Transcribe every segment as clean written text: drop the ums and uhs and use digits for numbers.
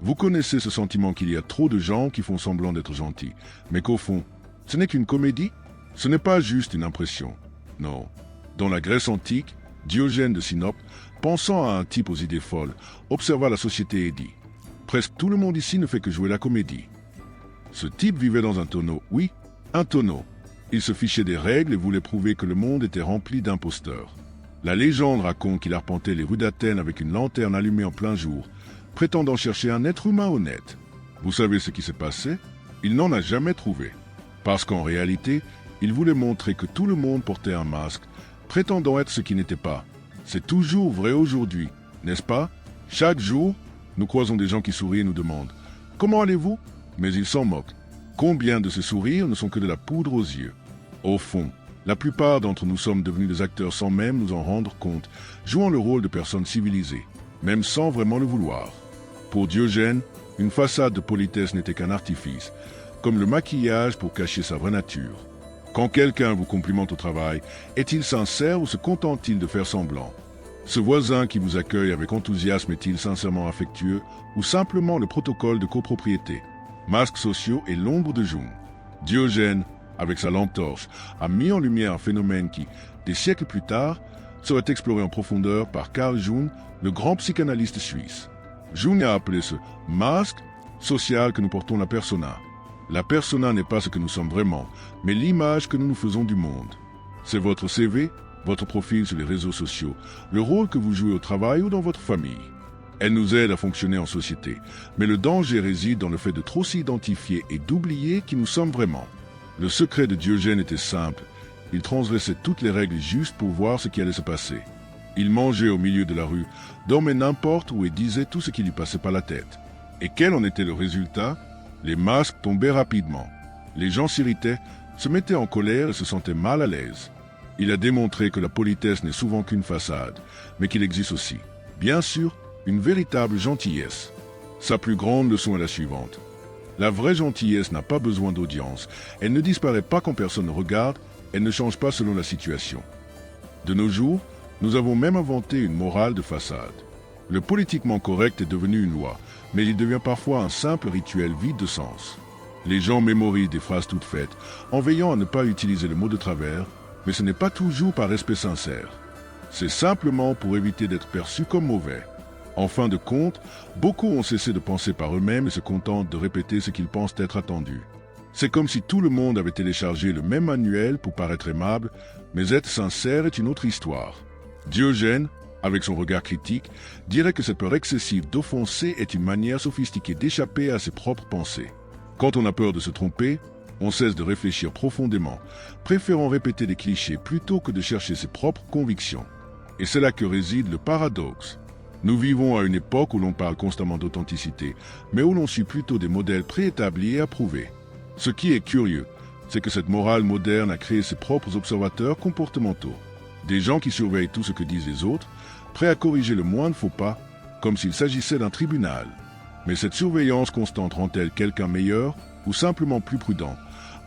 Vous connaissez ce sentiment qu'il y a trop de gens qui font semblant d'être gentils, mais qu'au fond, ce n'est qu'une comédie? Ce n'est pas juste une impression. Non. Dans la Grèce antique, Diogène de Sinope, pensant à un type aux idées folles, observa la société et dit « Presque tout le monde ici ne fait que jouer la comédie. » Ce type vivait dans un tonneau, oui, un tonneau. Il se fichait des règles et voulait prouver que le monde était rempli d'imposteurs. La légende raconte qu'il arpentait les rues d'Athènes avec une lanterne allumée en plein jour, prétendant chercher un être humain honnête. Vous savez ce qui s'est passé? Il n'en a jamais trouvé. Parce qu'en réalité, il voulait montrer que tout le monde portait un masque, prétendant être ce qui n'était pas. C'est toujours vrai aujourd'hui, n'est-ce pas? Chaque jour, nous croisons des gens qui sourient et nous demandent « Comment allez-vous » Mais ils s'en moquent. Combien de ces sourires ne sont que de la poudre aux yeux? Au fond, la plupart d'entre nous sommes devenus des acteurs sans même nous en rendre compte, jouant le rôle de personnes civilisées, même sans vraiment le vouloir. Pour Diogène, une façade de politesse n'était qu'un artifice, comme le maquillage pour cacher sa vraie nature. Quand quelqu'un vous complimente au travail, est-il sincère ou se contente-t-il de faire semblant? Ce voisin qui vous accueille avec enthousiasme est-il sincèrement affectueux ou simplement le protocole de copropriété? Masques sociaux et l'ombre de Jung. Diogène, avec sa lampe torche, a mis en lumière un phénomène qui, des siècles plus tard, serait exploré en profondeur par Carl Jung, le grand psychanalyste suisse. Jung a appelé ce masque social que nous portons la persona. La persona n'est pas ce que nous sommes vraiment, mais l'image que nous nous faisons du monde. C'est votre CV, votre profil sur les réseaux sociaux, le rôle que vous jouez au travail ou dans votre famille. Elle nous aide à fonctionner en société, mais le danger réside dans le fait de trop s'identifier et d'oublier qui nous sommes vraiment. Le secret de Diogène était simple, il transgressait toutes les règles justes pour voir ce qui allait se passer. Il mangeait au milieu de la rue, dormait n'importe où et disait tout ce qui lui passait par la tête. Et quel en était le résultat? Les masques tombaient rapidement. Les gens s'irritaient, se mettaient en colère et se sentaient mal à l'aise. Il a démontré que la politesse n'est souvent qu'une façade, mais qu'il existe aussi, bien sûr, une véritable gentillesse. Sa plus grande leçon est la suivante. La vraie gentillesse n'a pas besoin d'audience. Elle ne disparaît pas quand personne ne regarde, elle ne change pas selon la situation. De nos jours, nous avons même inventé une morale de façade. Le politiquement correct est devenu une loi, mais il devient parfois un simple rituel vide de sens. Les gens mémorisent des phrases toutes faites, en veillant à ne pas utiliser le mot de travers, mais ce n'est pas toujours par respect sincère. C'est simplement pour éviter d'être perçus comme mauvais. En fin de compte, beaucoup ont cessé de penser par eux-mêmes et se contentent de répéter ce qu'ils pensent être attendu. C'est comme si tout le monde avait téléchargé le même manuel pour paraître aimable, mais être sincère est une autre histoire. Diogène, avec son regard critique, dirait que cette peur excessive d'offenser est une manière sophistiquée d'échapper à ses propres pensées. Quand on a peur de se tromper, on cesse de réfléchir profondément, préférant répéter des clichés plutôt que de chercher ses propres convictions. Et c'est là que réside le paradoxe. Nous vivons à une époque où l'on parle constamment d'authenticité, mais où l'on suit plutôt des modèles préétablis et approuvés. Ce qui est curieux, c'est que cette morale moderne a créé ses propres observateurs comportementaux. Des gens qui surveillent tout ce que disent les autres, prêts à corriger le moindre faux pas, comme s'il s'agissait d'un tribunal. Mais cette surveillance constante rend-elle quelqu'un meilleur ou simplement plus prudent,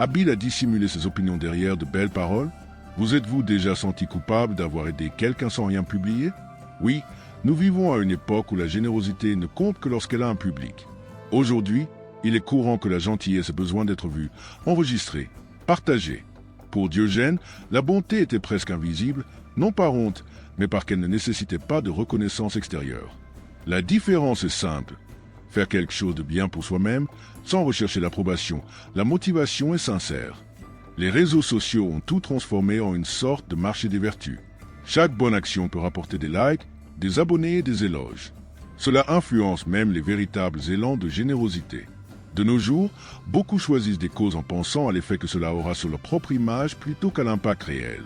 habile à dissimuler ses opinions derrière de belles paroles? Vous êtes-vous déjà senti coupable d'avoir aidé quelqu'un sans rien publier? Oui, nous vivons à une époque où la générosité ne compte que lorsqu'elle a un public. Aujourd'hui, il est courant que la gentillesse ait besoin d'être vue, enregistrée, partagée. Pour Diogène, la bonté était presque invisible, non par honte, mais parce qu'elle ne nécessitait pas de reconnaissance extérieure. La différence est simple. Faire quelque chose de bien pour soi-même, sans rechercher l'approbation, la motivation est sincère. Les réseaux sociaux ont tout transformé en une sorte de marché des vertus. Chaque bonne action peut rapporter des likes, des abonnés et des éloges. Cela influence même les véritables élans de générosité. De nos jours, beaucoup choisissent des causes en pensant à l'effet que cela aura sur leur propre image plutôt qu'à l'impact réel.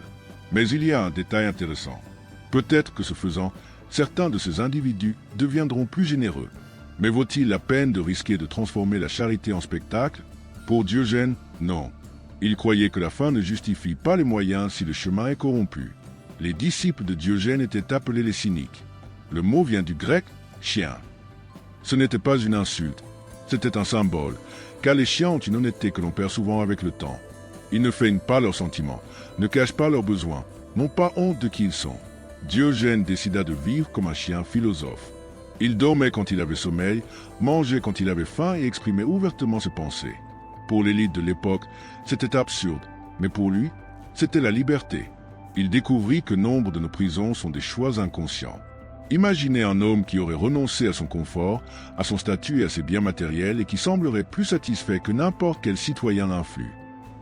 Mais il y a un détail intéressant. Peut-être que ce faisant, certains de ces individus deviendront plus généreux. Mais vaut-il la peine de risquer de transformer la charité en spectacle? Pour Diogène, non. Il croyait que la fin ne justifie pas les moyens si le chemin est corrompu. Les disciples de Diogène étaient appelés les cyniques. Le mot vient du grec « chien ». Ce n'était pas une insulte, c'était un symbole, car les chiens ont une honnêteté que l'on perd souvent avec le temps. Ils ne feignent pas leurs sentiments, ne cachent pas leurs besoins, n'ont pas honte de qui ils sont. Diogène décida de vivre comme un chien philosophe. Il dormait quand il avait sommeil, mangeait quand il avait faim et exprimait ouvertement ses pensées. Pour l'élite de l'époque, c'était absurde, mais pour lui, c'était la liberté. Il découvrit que nombre de nos prisons sont des choix inconscients. Imaginez un homme qui aurait renoncé à son confort, à son statut et à ses biens matériels et qui semblerait plus satisfait que n'importe quel citoyen influe.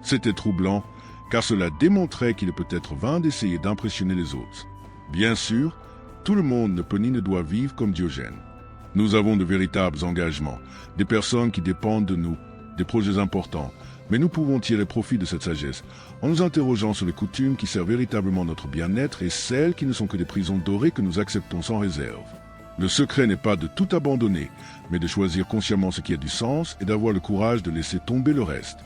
C'était troublant, car cela démontrait qu'il est peut-être vain d'essayer d'impressionner les autres. Bien sûr, tout le monde ne peut ni ne doit vivre comme Diogène. Nous avons de véritables engagements, des personnes qui dépendent de nous, des projets importants, mais nous pouvons tirer profit de cette sagesse en nous interrogeant sur les coutumes qui servent véritablement notre bien-être et celles qui ne sont que des prisons dorées que nous acceptons sans réserve. Le secret n'est pas de tout abandonner, mais de choisir consciemment ce qui a du sens et d'avoir le courage de laisser tomber le reste.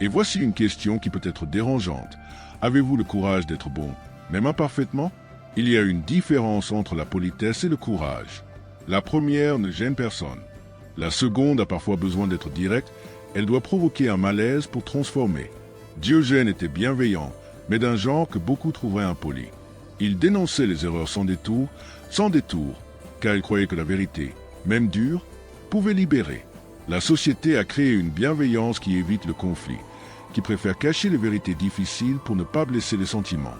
Et voici une question qui peut être dérangeante. Avez-vous le courage d'être bon, même imparfaitement? Il y a une différence entre la politesse et le courage. La première ne gêne personne. La seconde a parfois besoin d'être directe. Elle doit provoquer un malaise pour transformer. Diogène était bienveillant, mais d'un genre que beaucoup trouveraient impoli. Il dénonçait les erreurs sans détour, car il croyait que la vérité, même dure, pouvait libérer. La société a créé une bienveillance qui évite le conflit, qui préfère cacher les vérités difficiles pour ne pas blesser les sentiments.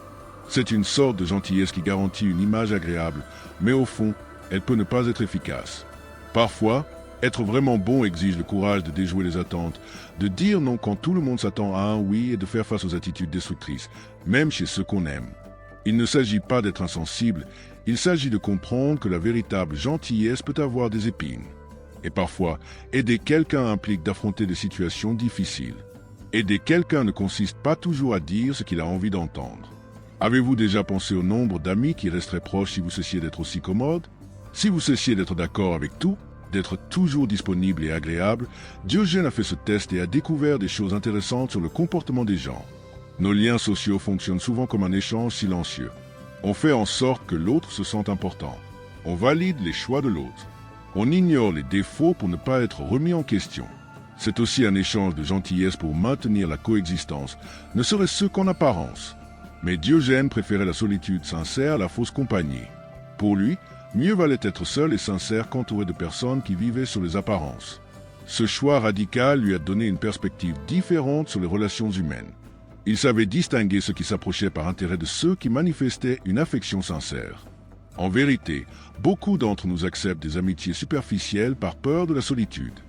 C'est une sorte de gentillesse qui garantit une image agréable, mais au fond, elle peut ne pas être efficace. Parfois, être vraiment bon exige le courage de déjouer les attentes, de dire non quand tout le monde s'attend à un oui et de faire face aux attitudes destructrices, même chez ceux qu'on aime. Il ne s'agit pas d'être insensible, il s'agit de comprendre que la véritable gentillesse peut avoir des épines. Et parfois, aider quelqu'un implique d'affronter des situations difficiles. Aider quelqu'un ne consiste pas toujours à dire ce qu'il a envie d'entendre. Avez-vous déjà pensé au nombre d'amis qui resteraient proches si vous cessiez d'être aussi commode? Si vous cessiez d'être d'accord avec tout, d'être toujours disponible et agréable, Diogène a fait ce test et a découvert des choses intéressantes sur le comportement des gens. Nos liens sociaux fonctionnent souvent comme un échange silencieux. On fait en sorte que l'autre se sente important. On valide les choix de l'autre. On ignore les défauts pour ne pas être remis en question. C'est aussi un échange de gentillesse pour maintenir la coexistence, ne serait-ce qu'en apparence. Mais Diogène préférait la solitude sincère à la fausse compagnie. Pour lui, mieux valait être seul et sincère qu'entouré de personnes qui vivaient sur les apparences. Ce choix radical lui a donné une perspective différente sur les relations humaines. Il savait distinguer ceux qui s'approchaient par intérêt de ceux qui manifestaient une affection sincère. En vérité, beaucoup d'entre nous acceptent des amitiés superficielles par peur de la solitude.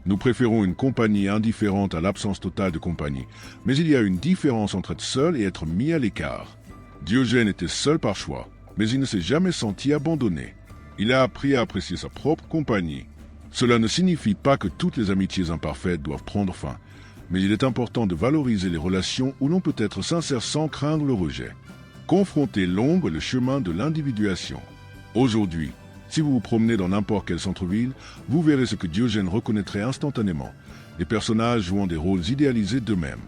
Nous préférons une compagnie indifférente à l'absence totale de compagnie, mais il y a une différence entre être seul et être mis à l'écart. Diogène était seul par choix, mais il ne s'est jamais senti abandonné. Il a appris à apprécier sa propre compagnie. Cela ne signifie pas que toutes les amitiés imparfaites doivent prendre fin, mais il est important de valoriser les relations où l'on peut être sincère sans craindre le rejet. Confrontez l'ombre et le chemin de l'individuation. Aujourd'hui, si vous vous promenez dans n'importe quel centre-ville, vous verrez ce que Diogène reconnaîtrait instantanément, les personnages jouant des rôles idéalisés d'eux-mêmes.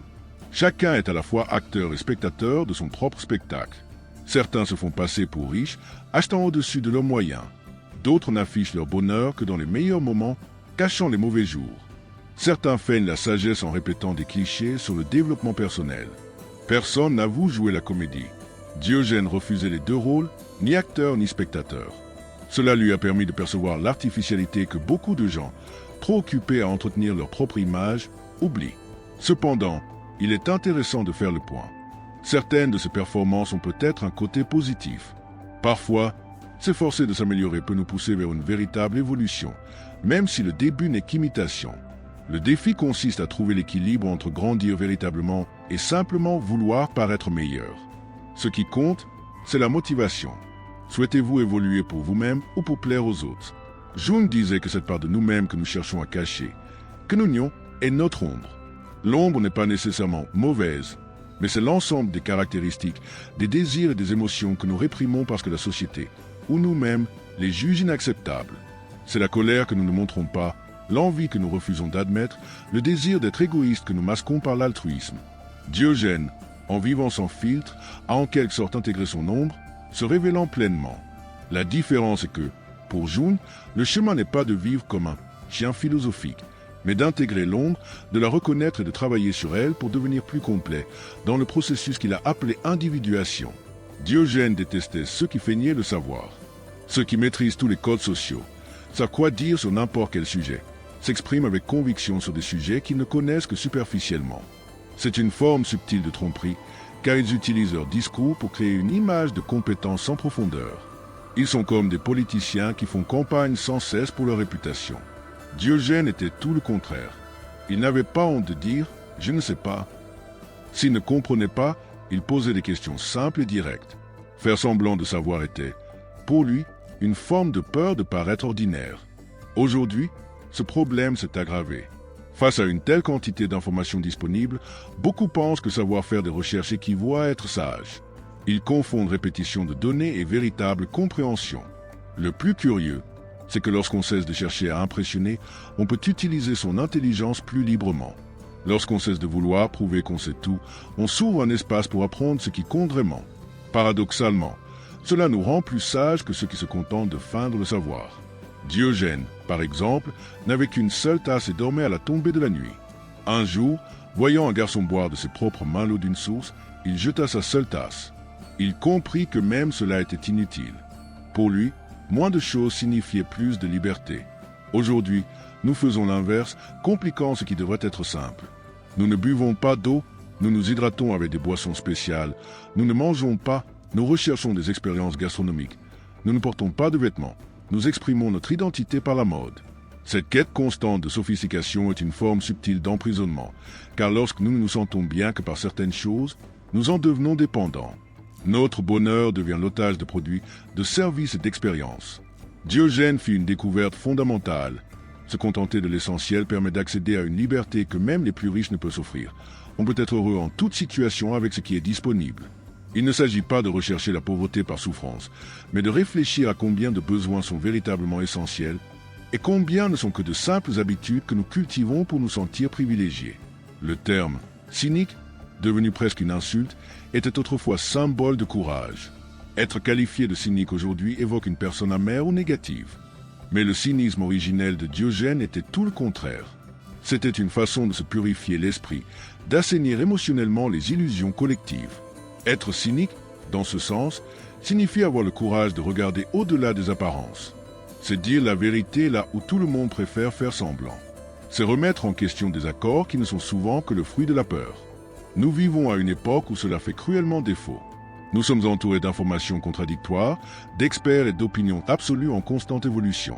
Chacun est à la fois acteur et spectateur de son propre spectacle. Certains se font passer pour riches, achetant au-dessus de leurs moyens. D'autres n'affichent leur bonheur que dans les meilleurs moments, cachant les mauvais jours. Certains feignent la sagesse en répétant des clichés sur le développement personnel. Personne n'avoue jouer la comédie. Diogène refusait les deux rôles, ni acteur ni spectateur. Cela lui a permis de percevoir l'artificialité que beaucoup de gens, trop occupés à entretenir leur propre image, oublient. Cependant, il est intéressant de faire le point. Certaines de ces performances ont peut-être un côté positif. Parfois, s'efforcer de s'améliorer peut nous pousser vers une véritable évolution, même si le début n'est qu'imitation. Le défi consiste à trouver l'équilibre entre grandir véritablement et simplement vouloir paraître meilleur. Ce qui compte, c'est la motivation. Souhaitez-vous évoluer pour vous-même ou pour plaire aux autres? Jung disait que cette part de nous-mêmes que nous cherchons à cacher, que nous nions, est notre ombre. L'ombre n'est pas nécessairement mauvaise, mais c'est l'ensemble des caractéristiques, des désirs et des émotions que nous réprimons parce que la société, ou nous-mêmes, les juge inacceptables. C'est la colère que nous ne montrons pas, l'envie que nous refusons d'admettre, le désir d'être égoïste que nous masquons par l'altruisme. Diogène, en vivant sans filtre, a en quelque sorte intégré son ombre, se révélant pleinement. La différence est que, pour Jung, le chemin n'est pas de vivre comme un chien philosophique, mais d'intégrer l'ombre, de la reconnaître et de travailler sur elle pour devenir plus complet, dans le processus qu'il a appelé individuation. Diogène détestait ceux qui feignaient le savoir, ceux qui maîtrisent tous les codes sociaux, savent quoi dire sur n'importe quel sujet, s'expriment avec conviction sur des sujets qu'ils ne connaissent que superficiellement. C'est une forme subtile de tromperie, car ils utilisent leur discours pour créer une image de compétence sans profondeur. Ils sont comme des politiciens qui font campagne sans cesse pour leur réputation. Diogène était tout le contraire. Il n'avait pas honte de dire « je ne sais pas ». S'il ne comprenait pas, il posait des questions simples et directes. Faire semblant de savoir était, pour lui, une forme de peur de paraître ordinaire. Aujourd'hui, ce problème s'est aggravé. Face à une telle quantité d'informations disponibles, beaucoup pensent que savoir faire des recherches équivaut à être sage. Ils confondent répétition de données et véritable compréhension. Le plus curieux, c'est que lorsqu'on cesse de chercher à impressionner, on peut utiliser son intelligence plus librement. Lorsqu'on cesse de vouloir prouver qu'on sait tout, on s'ouvre un espace pour apprendre ce qui compte vraiment. Paradoxalement, cela nous rend plus sages que ceux qui se contentent de feindre le savoir. Diogène, par exemple, n'avait qu'une seule tasse et dormait à la tombée de la nuit. Un jour, voyant un garçon boire de ses propres mains l'eau d'une source, il jeta sa seule tasse. Il comprit que même cela était inutile. Pour lui, moins de choses signifiaient plus de liberté. Aujourd'hui, nous faisons l'inverse, compliquant ce qui devrait être simple. Nous ne buvons pas d'eau, nous nous hydratons avec des boissons spéciales. Nous ne mangeons pas, nous recherchons des expériences gastronomiques. Nous ne portons pas de vêtements. Nous exprimons notre identité par la mode. Cette quête constante de sophistication est une forme subtile d'emprisonnement, car lorsque nous ne nous sentons bien que par certaines choses, nous en devenons dépendants. Notre bonheur devient l'otage de produits, de services et d'expériences. Diogène fit une découverte fondamentale. Se contenter de l'essentiel permet d'accéder à une liberté que même les plus riches ne peuvent s'offrir. On peut être heureux en toute situation avec ce qui est disponible. Il ne s'agit pas de rechercher la pauvreté par souffrance, mais de réfléchir à combien de besoins sont véritablement essentiels et combien ne sont que de simples habitudes que nous cultivons pour nous sentir privilégiés. Le terme « cynique », devenu presque une insulte, était autrefois symbole de courage. Être qualifié de cynique aujourd'hui évoque une personne amère ou négative. Mais le cynisme originel de Diogène était tout le contraire. C'était une façon de se purifier l'esprit, d'assainir émotionnellement les illusions collectives. Être cynique, dans ce sens, signifie avoir le courage de regarder au-delà des apparences. C'est dire la vérité là où tout le monde préfère faire semblant. C'est remettre en question des accords qui ne sont souvent que le fruit de la peur. Nous vivons à une époque où cela fait cruellement défaut. Nous sommes entourés d'informations contradictoires, d'experts et d'opinions absolues en constante évolution.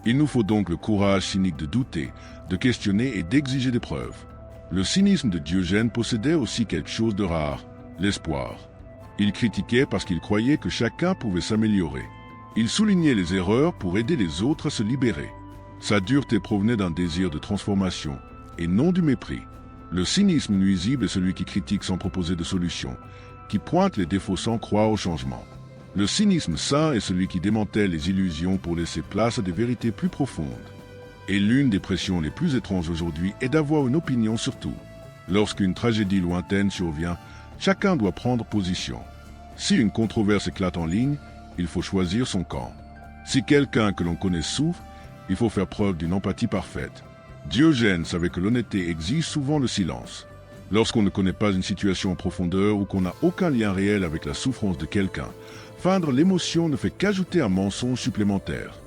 Il nous faut donc le courage cynique de douter, de questionner et d'exiger des preuves. Le cynisme de Diogène possédait aussi quelque chose de rare, l'espoir. Il critiquait parce qu'il croyait que chacun pouvait s'améliorer. Il soulignait les erreurs pour aider les autres à se libérer. Sa dureté provenait d'un désir de transformation et non du mépris. Le cynisme nuisible est celui qui critique sans proposer de solution, qui pointe les défauts sans croire au changement. Le cynisme sain est celui qui démantèle les illusions pour laisser place à des vérités plus profondes. Et l'une des pressions les plus étranges aujourd'hui est d'avoir une opinion sur tout. Lorsqu'une tragédie lointaine survient, chacun doit prendre position. Si une controverse éclate en ligne, il faut choisir son camp. Si quelqu'un que l'on connaît souffre, il faut faire preuve d'une empathie parfaite. Diogène savait que l'honnêteté exige souvent le silence. Lorsqu'on ne connaît pas une situation en profondeur ou qu'on n'a aucun lien réel avec la souffrance de quelqu'un, feindre l'émotion ne fait qu'ajouter un mensonge supplémentaire.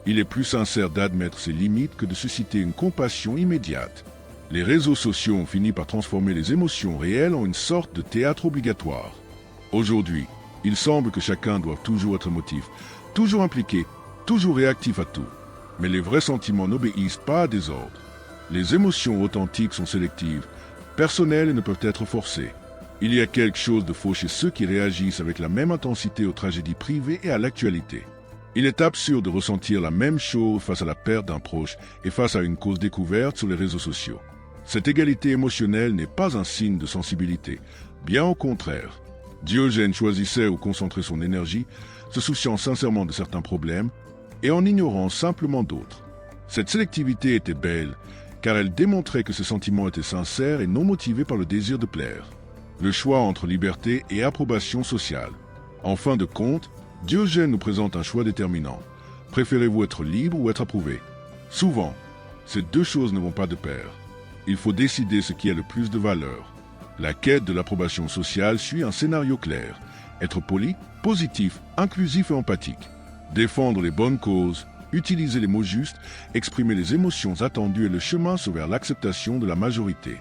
Il est plus sincère d'admettre ses limites que de susciter une compassion immédiate. Les réseaux sociaux ont fini par transformer les émotions réelles en une sorte de théâtre obligatoire. Aujourd'hui, il semble que chacun doit toujours être émotif, toujours impliqué, toujours réactif à tout. Mais les vrais sentiments n'obéissent pas à des ordres. Les émotions authentiques sont sélectives, personnelles et ne peuvent être forcées. Il y a quelque chose de faux chez ceux qui réagissent avec la même intensité aux tragédies privées et à l'actualité. Il est absurde de ressentir la même chose face à la perte d'un proche et face à une cause découverte sur les réseaux sociaux. Cette égalité émotionnelle n'est pas un signe de sensibilité, bien au contraire. Diogène choisissait où concentrer son énergie, se souciant sincèrement de certains problèmes et en ignorant simplement d'autres. Cette sélectivité était belle, car elle démontrait que ses sentiments étaient sincères et non motivés par le désir de plaire. Le choix entre liberté et approbation sociale. En fin de compte, Diogène nous présente un choix déterminant. Préférez-vous être libre ou être approuvé? Souvent, ces deux choses ne vont pas de pair. Il faut décider ce qui a le plus de valeur. La quête de l'approbation sociale suit un scénario clair. Être poli, positif, inclusif et empathique. Défendre les bonnes causes, utiliser les mots justes, exprimer les émotions attendues et le chemin vers l'acceptation de la majorité.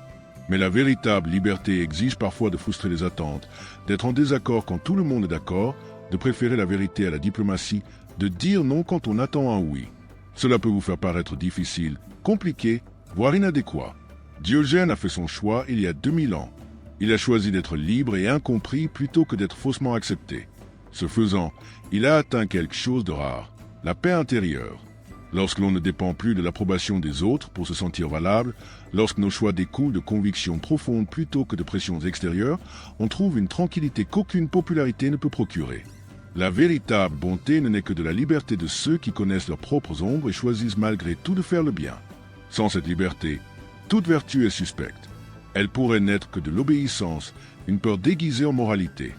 Mais la véritable liberté exige parfois de frustrer les attentes, d'être en désaccord quand tout le monde est d'accord, de préférer la vérité à la diplomatie, de dire non quand on attend un oui. Cela peut vous faire paraître difficile, compliqué, voire inadéquat. Diogène a fait son choix il y a 2000 ans. Il a choisi d'être libre et incompris plutôt que d'être faussement accepté. Ce faisant, il a atteint quelque chose de rare, la paix intérieure. Lorsque l'on ne dépend plus de l'approbation des autres pour se sentir valable, lorsque nos choix découlent de convictions profondes plutôt que de pressions extérieures, on trouve une tranquillité qu'aucune popularité ne peut procurer. La véritable bonté ne naît que de la liberté de ceux qui connaissent leurs propres ombres et choisissent malgré tout de faire le bien. Sans cette liberté, toute vertu est suspecte. Elle pourrait n'être que de l'obéissance, une peur déguisée en moralité.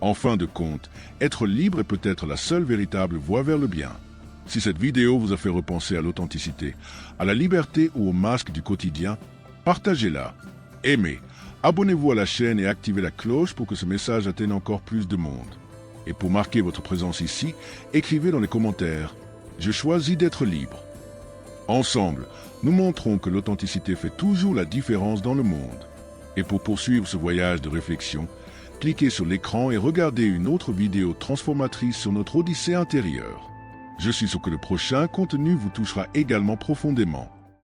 En fin de compte, être libre est peut-être la seule véritable voie vers le bien. Si cette vidéo vous a fait repenser à l'authenticité, à la liberté ou au masque du quotidien, partagez-la, aimez, abonnez-vous à la chaîne et activez la cloche pour que ce message atteigne encore plus de monde. Et pour marquer votre présence ici, écrivez dans les commentaires « Je choisis d'être libre ». Ensemble, nous montrons que l'authenticité fait toujours la différence dans le monde. Et pour poursuivre ce voyage de réflexion, cliquez sur l'écran et regardez une autre vidéo transformatrice sur notre odyssée intérieure. Je suis sûr que le prochain contenu vous touchera également profondément.